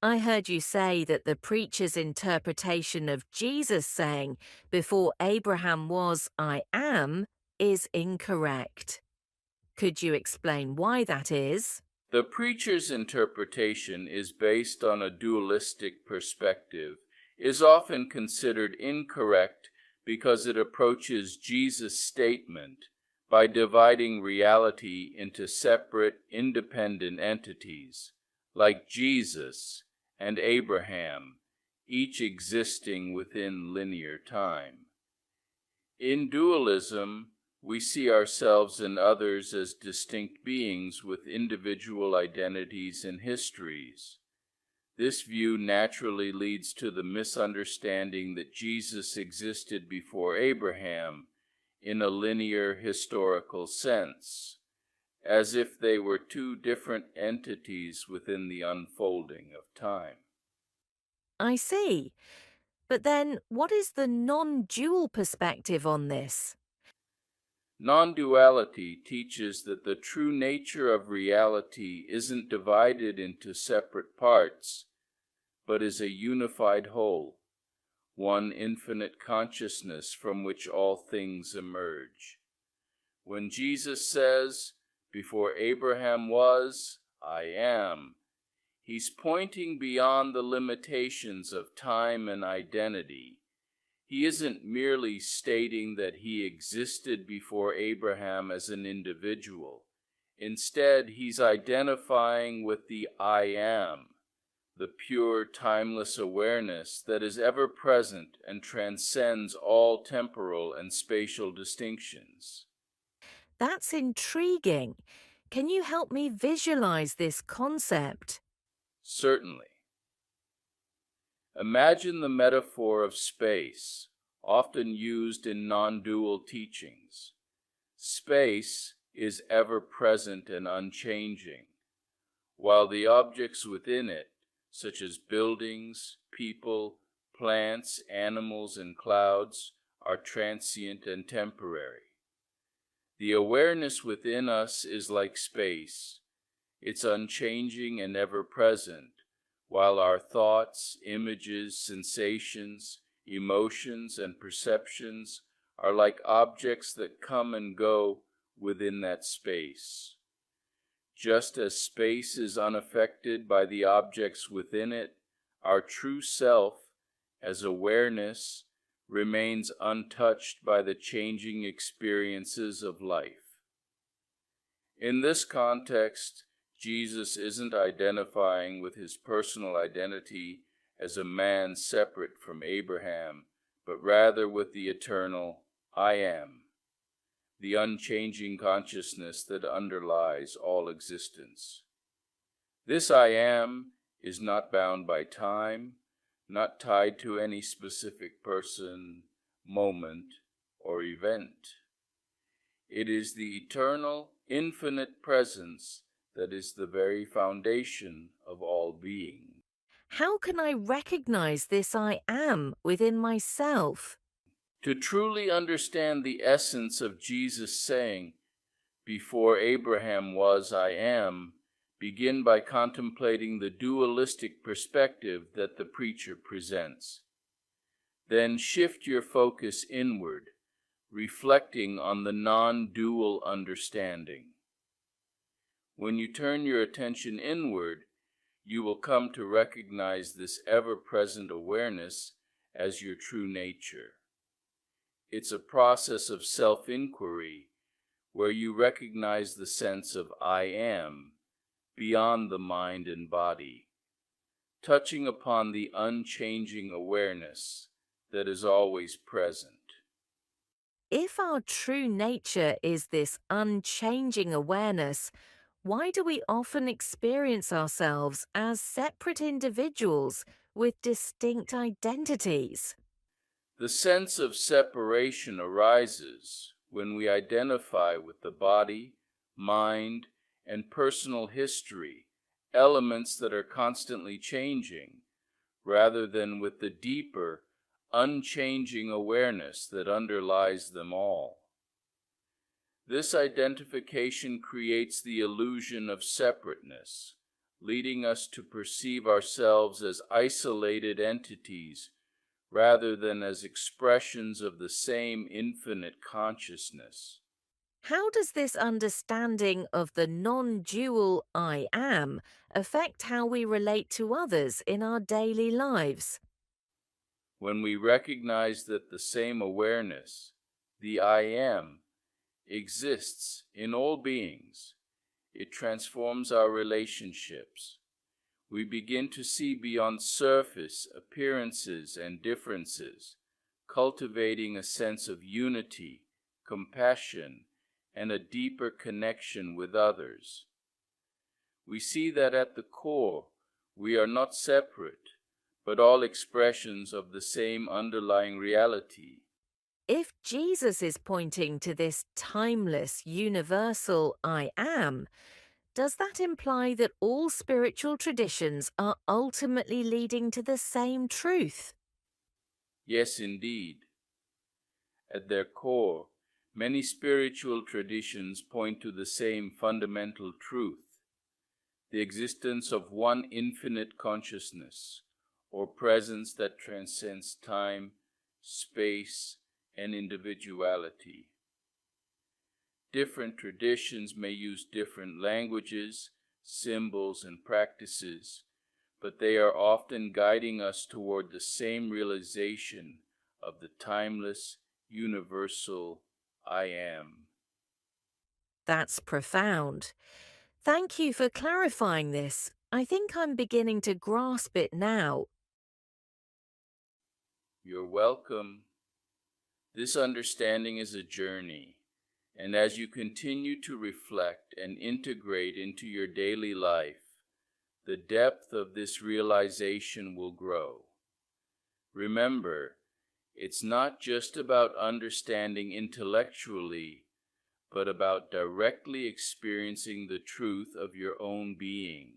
I heard you say that the preacher's interpretation of Jesus saying, "Before Abraham was, I am," is incorrect. Could you explain why that is? The preacher's interpretation is based on a dualistic perspective, is often considered incorrect because it approaches Jesus' statement by dividing reality into separate, independent entities, like Jesus and Abraham, each existing within linear time. In dualism, we see ourselves and others as distinct beings with individual identities and histories. This view naturally leads to the misunderstanding that Jesus existed before Abraham in a linear historical sense, as if they were two different entities within the unfolding of time. I see. But then, what is the non-dual perspective on this? Non-duality teaches that the true nature of reality isn't divided into separate parts, but is a unified whole, one infinite consciousness from which all things emerge. When Jesus says, "Before Abraham was, I am," he's pointing beyond the limitations of time and identity. He isn't merely stating that he existed before Abraham as an individual. Instead, he's identifying with the I am, the pure, timeless awareness that is ever present and transcends all temporal and spatial distinctions. That's intriguing. Can you help me visualize this concept? Certainly. Imagine the metaphor of space, often used in non-dual teachings. Space is ever present and unchanging, while the objects within it, such as buildings, people, plants, animals, and clouds, are transient and temporary. The awareness within us is like space. It's unchanging and ever present, while our thoughts, images, sensations, emotions, and perceptions are like objects that come and go within that space. Just as space is unaffected by the objects within it, our true self, as awareness, remains untouched by the changing experiences of life. In this context, Jesus isn't identifying with his personal identity as a man separate from Abraham, but rather with the eternal I am, the unchanging consciousness that underlies all existence. This I am is not bound by time, not tied to any specific person, moment, or event. It is the eternal, infinite presence that is the very foundation of all being. How can I recognize this I am within myself? To truly understand the essence of Jesus saying, "Before Abraham was, I am," begin by contemplating the dualistic perspective that the preacher presents. Then shift your focus inward, reflecting on the non-dual understanding. When you turn your attention inward, you will come to recognize this ever-present awareness as your true nature. It's a process of self-inquiry where you recognize the sense of I am beyond the mind and body, touching upon the unchanging awareness that is always present. If our true nature is this unchanging awareness, why do we often experience ourselves as separate individuals with distinct identities? The sense of separation arises when we identify with the body, mind, and personal history, elements that are constantly changing, rather than with the deeper, unchanging awareness that underlies them all. This identification creates the illusion of separateness, leading us to perceive ourselves as isolated entities rather than as expressions of the same infinite consciousness. How does this understanding of the non dual I am affect how we relate to others in our daily lives? When we recognize that the same awareness, the I am, exists in all beings, it transforms our relationships. We begin to see beyond surface appearances and differences, cultivating a sense of unity, compassion, and a deeper connection with others. We see that at the core, we are not separate, but all expressions of the same underlying reality. If Jesus is pointing to this timeless, universal I am, does that imply that all spiritual traditions are ultimately leading to the same truth? Yes, indeed. At their core, many spiritual traditions point to the same fundamental truth, the existence of one infinite consciousness, or presence that transcends time, space, and individuality. Different traditions may use different languages, symbols, and practices, but they are often guiding us toward the same realization of the timeless, universal I am. That's profound. Thank you for clarifying this. I think I'm beginning to grasp it now. You're welcome. This understanding is a journey, and as you continue to reflect and integrate into your daily life, the depth of this realization will grow. Remember, it's not just about understanding intellectually, but about directly experiencing the truth of your own being.